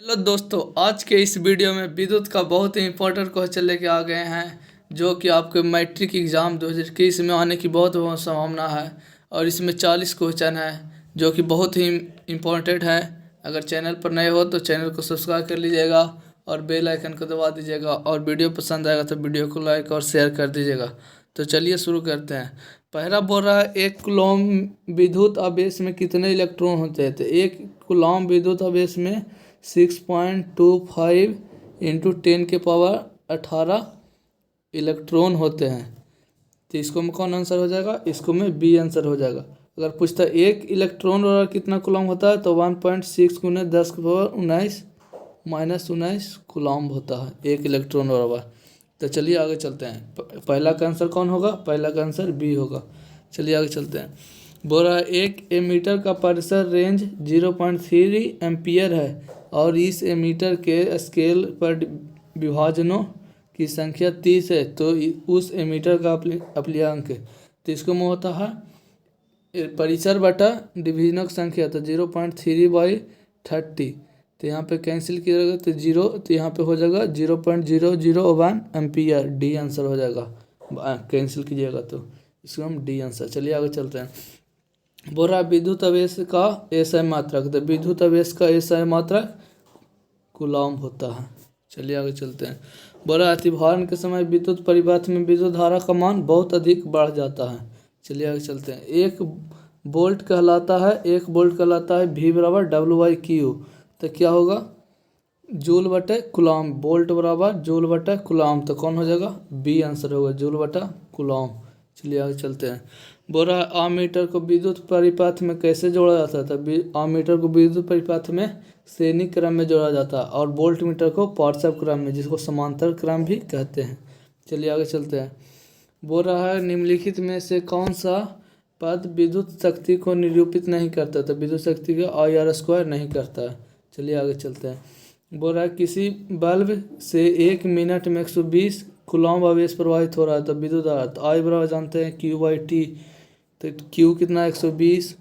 Hello दोस्तों, आज के इस वीडियो में विद्युत का बहुत ही इंपॉर्टेंट क्वेश्चन लेके आ गए हैं जो कि आपके मैट्रिक एग्ज़ाम 2021 में आने की बहुत संभावना है। और इसमें 40 क्वेश्चन है जो कि बहुत ही इम्पोर्टेंट है। अगर चैनल पर नए हो तो चैनल को सब्सक्राइब कर लीजिएगा और बेल आइकन को दबा दीजिएगा, और वीडियो पसंद आएगा तो वीडियो को लाइक और शेयर कर दीजिएगा। तो चलिए शुरू करते हैं। पहला बोल रहा है, एक कूलॉम विद्युत आवेश में कितने इलेक्ट्रॉन होते हैं। तो एक कूलॉम विद्युत आवेश में 6.25 इंटू 10 के पावर 18 इलेक्ट्रॉन होते हैं। तो इसको में कौन आंसर हो जाएगा, इसको में बी आंसर हो जाएगा। अगर पूछता है एक इलेक्ट्रॉन वाला कितना कूलॉम होता है, तो 1.6 गुने 10 के पावर 19 कूलॉम होता है एक इलेक्ट्रॉन वाला। तो चलिए आगे चलते हैं। पहला का आंसर कौन होगा, पहला का आंसर बी होगा। चलिए आगे चलते हैं। बोल रहा है, एक एमीटर का परिसर रेंज 0.3 एम्पियर है और इस एमीटर के स्केल पर विभाजनों की संख्या 30 है, तो उस एमीटर का अपलियांक है। तो इसको में होता है परिसर बटा डिवीजनों की संख्या, तो 0.3/30। तो यहाँ पे कैंसिल किया जाएगा तो जीरो, तो यहाँ पे हो जाएगा 0.001 एम्पियर। डी आंसर हो जाएगा। कैंसिल कीजिएगा तो इसको हम डी आंसर। चलिए आगे चलते हैं। बोल रहा है, विद्युत आवेश का एसआई मात्रक। तो विद्युत आवेश का एसआई मात्रक कूलॉम होता है। चलिए आगे चलते हैं। बोल रहा है, अतिभारण के समय विद्युत परिपथ में विद्युत धारा का मान बहुत अधिक बढ़ जाता है। चलिए आगे चलते हैं। एक बोल्ट कहलाता है V बराबर W/Q। तो क्या होगा, जूल बटे कुलॉम। बोल्ट बराबर जूल बटे कुलॉम, तो कौन हो जाएगा, बी आंसर होगा, जूल बटा कुलॉम। चलिए आगे चलते हैं। बोल रहा है, आमीटर को विद्युत परिपथ में कैसे जोड़ा जाता है। तो आमीटर को विद्युत परिपथ में श्रेणी क्रम में जोड़ा जाता है, और वोल्ट मीटर को पार्श्व क्रम में, जिसको समांतर क्रम भी कहते हैं। चलिए आगे चलते हैं। बोल रहा है, निम्नलिखित में से कौन सा पद विद्युत शक्ति को निरूपित नहीं करता। तो विद्युत शक्ति का IR² नहीं करता है। चलिए आगे चलते हैं। बोल रहा है, किसी बल्ब से 1 मिनट में 120 कूलॉम आवेश प्रवाहित हो रहा है। तो विद्युत धारा, तो आई बराबर जानते हैं Q/T। तो Q कितना, 120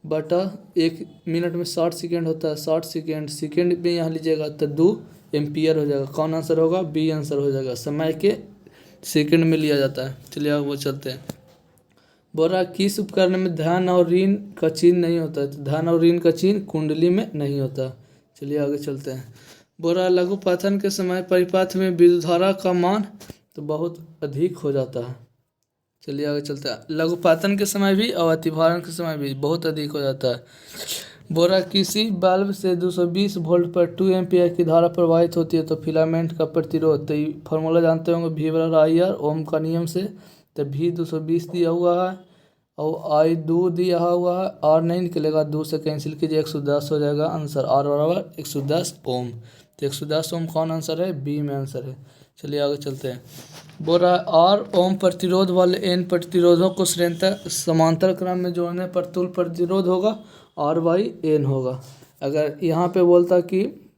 बटा 1 मिनट में 60 सेकेंड होता है, 60 सेकेंड में यहाँ लीजिएगा तो 2 एम्पियर हो जाएगा। कौन आंसर होगा, बी आंसर हो जाएगा। समय के सेकंड में लिया जाता है। चलिए आगे वो चलते हैं। बोल रहा है, किस उपकरण में धन और ऋण का चिन्ह नहीं होता है। तो धन और ऋण का चिन्ह कुंडली में नहीं होता। चलिए आगे चलते हैं। बोल रहा है, लघुपथन के समय परिपथ में विद्युत धारा का मान तो बहुत अधिक हो जाता है। चलिए आगे चलते हैं। लघुपतन के समय भी और अतिभारण के समय भी बहुत अधिक हो जाता है। बोल रहा है, किसी बल्ब से 220 वोल्ट पर 2 एम्पियर की धारा प्रवाहित होती है, तो फिलामेंट का प्रतिरोध, तो फार्मूला जानते होंगे, V बराबर IR ओम का नियम से। तो V 220 दिया हुआ है और I 2 दिया हुआ है, R नहीं निकलेगा, 2 से कैंसिल कीजिए, 110 हो जाएगा आंसर। R बराबर 110 ओम। तो 110 ओम कौन आंसर है, बी में आंसर है। चलिए आगे चलते हैं। बोल रहा है, R ओम प्रतिरोध वाले N प्रतिरोधों को श्रेणीतः समांतर क्रम में जोड़ने पर तुल प्रतिरोध होगा, R/N होगा। अगर यहाँ पे बोलता कि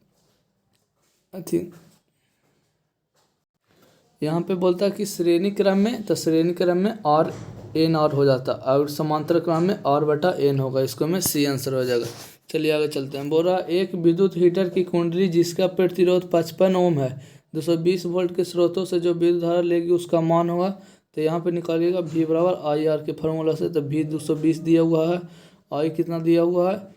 यहाँ पे बोलता कि श्रेणी क्रम में, तो श्रेणी क्रम में RNR हो जाता, और समांतर क्रम में R/N होगा। इसको में सी आंसर हो जाएगा। चलिए आगे चलते हैं। बोल रहा है, एक विद्युत हीटर की कुंडली जिसका प्रतिरोध 55 ओम है, 220 वोल्ट के स्रोतों से जो विद्युत धारा लेगी उसका मान होगा। तो यहाँ पे निकालिएगा V बराबर IR के फार्मूला से। तो V 220 दिया हुआ है, I कितना दिया हुआ है,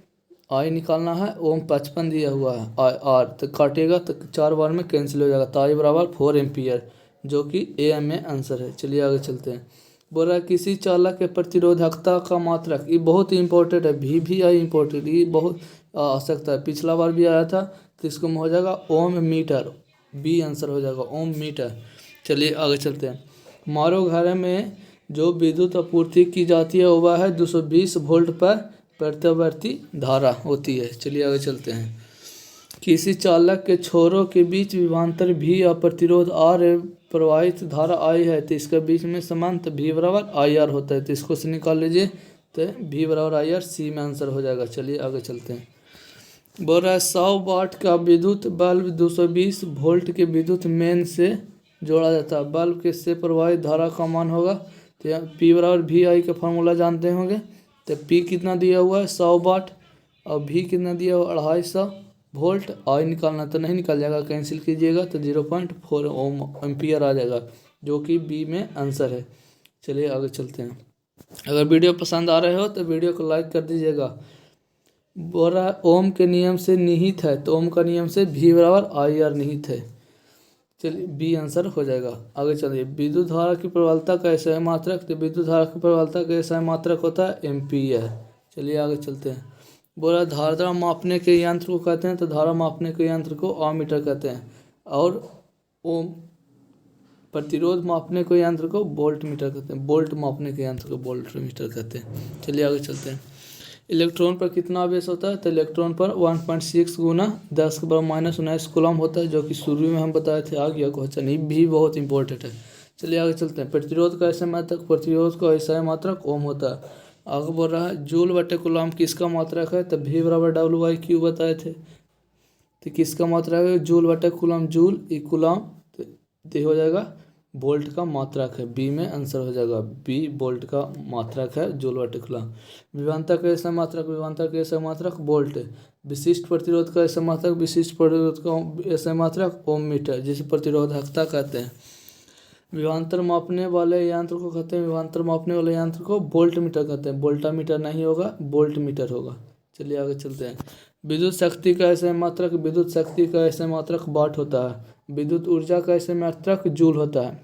I निकालना है, ओम 55 दिया हुआ है, R तो काटिएगा तो 4 बार में कैंसिल हो जाएगा। तो I बराबर 4 एम्पियर, जो कि A में आंसर है। चलिए आगे चलते हैं। बोल रहा है, किसी चालक के प्रतिरोधकता का मात्रक, ये बहुत ही इंपॉर्टेंट है, भी आई इंपॉर्टेंट, ये बहुत आ सकता है, पिछला बार भी आया था। तो इसको में हो जाएगा ओम मीटर, बी आंसर हो जाएगा, ओम मीटर। चलिए आगे चलते हैं। हमारे घर में जो विद्युत आपूर्ति की जाती है वह है 220 वोल्ट पर प्रत्यावर्ती धारा होती है। चलिए आगे चलते हैं। किसी चालक के छोरों के बीच विभवांतर V और प्रतिरोध R प्रवाहित धारा I है, तो इसके बीच में समान, तो V बराबर IR होता है। तो इसको से निकाल लीजिए, तो V बराबर IR, सी में आंसर हो जाएगा। चलिए आगे चलते हैं। बोल रहा है, 100 वाट का विद्युत बल्ब 220 वोल्ट के विद्युत मेन से जोड़ा जाता है। बल्ब के से प्रवाहित धारा का मान होगा, तो P बराबर VI का फार्मूला जानते होंगे। तो P कितना दिया हुआ है, 100 वाट, और V कितना दिया हुआ, 250 वोल्ट, आई निकालना तो नहीं निकल जाएगा, कैंसिल कीजिएगा तो 0.4 ओम एम्पियर आ जाएगा, जो कि बी में आंसर है। चलिए आगे चलते हैं। अगर वीडियो पसंद आ रहे हो तो वीडियो को लाइक कर दीजिएगा। बोल रहा है ओम के नियम से निहित है, तो ओम का नियम से V बराबर आई आर निहित है। चलिए बी आंसर हो जाएगा। आगे चलिए, विद्युत धारा की प्रबलता का SI मात्रक, तो विद्युत धारा की प्रबलता का SI मात्रक होता है एम्पीयर। चलिए आगे चलते हैं। बोला धारा मापने के यंत्र को कहते हैं, तो धारा मापने के यंत्र को अमीटर कहते हैं, और ओम प्रतिरोध मापने के यंत्र को वोल्ट मीटर कहते हैं, वोल्ट मापने के यंत्र को वोल्ट मीटर कहते हैं। चलिए आगे चलते हैं। इलेक्ट्रॉन पर कितना आवेश होता है, तो इलेक्ट्रॉन पर 1.6 गुना 10⁻⁻⁹ कूलम होता है, जो कि शुरू में हम बताए थे। आ गया क्वेश्चन, ये भी बहुत इंपॉर्टेंट है। चलिए आगे चलते हैं। प्रतिरोध का SI मात्रक, प्रतिरोध का SI मात्रक ओम होता है। आगे बोल रहा है जूल बटे कूलम किसका मात्रक है, तो V बराबर W/Q बताए थे। तो किसका मात्रक है, जूल बटे कूलम, जूल ई कूलम, तो हो जाएगा वोल्ट का मात्रक है। बी में आंसर हो जाएगा, बी वोल्ट का मात्रक है, जूल बटे कूलम। विभवांतर का SI मात्रक, विभवांतर का SI मात्रक वोल्ट। विशिष्ट प्रतिरोध का SI मात्रक, विशिष्ट प्रतिरोध का SI मात्रक ओम मीटर, जिसे प्रतिरोधकता कहते हैं। विभवांतर मापने वाले यंत्र को कहते हैं, विभवांतर मापने वाले यंत्र को वोल्ट मीटर कहते हैं। वोल्टा मीटर नहीं होगा, वोल्ट मीटर होगा। चलिए आगे चलते हैं। विद्युत शक्ति का SI मात्रक, विद्युत शक्ति का SI मात्रक वाट होता है। विद्युत ऊर्जा का SI मात्रक जूल होता है।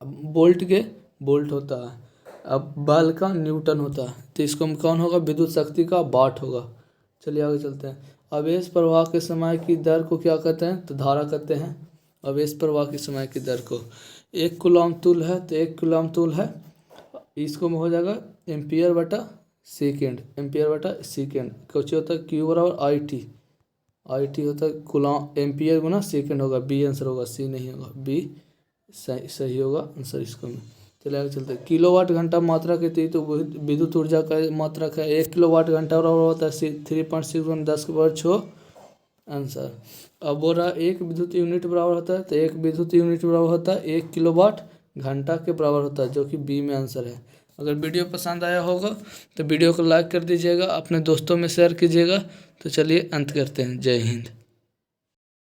अब वोल्ट के वोल्ट होता है, अब बल का न्यूटन होता है, तो इसको कौन होगा, विद्युत शक्ति का वाट होगा। चलिए आगे चलते हैं। आवेश प्रवाह के समय की दर को क्या कहते हैं, तो धारा कहते हैं। आवेश प्रवाह के समय की दर को 1 कूलम तूल है, तो 1 कूलम तूल है, इसको में हो जाएगा एम्पियर बटा सेकेंड, एम्पियर बटा सेकेंड। कुछ होता है Q बराबर IT होता है कूलम, एम्पियर गुना सेकेंड होगा। बी आंसर होगा, सी नहीं होगा, बी सही होगा आंसर इसको में। चलिए आगे चलते हैं। किलोवाट घंटा मात्रा के थी, तो विद्युत ऊर्जा का मात्रक है 1 किलोवाट घंटा बराबर होता है 3.6 × 10⁻6 आंसर। अब बोल रहा है एक विद्युत यूनिट बराबर होता है, तो एक विद्युत यूनिट बराबर होता है 1 किलोवाट घंटा के बराबर होता है, जो कि बी में आंसर है। अगर वीडियो पसंद आया होगा तो वीडियो को लाइक कर दीजिएगा, अपने दोस्तों में शेयर कीजिएगा। तो चलिए अंत करते हैं। जय हिंद।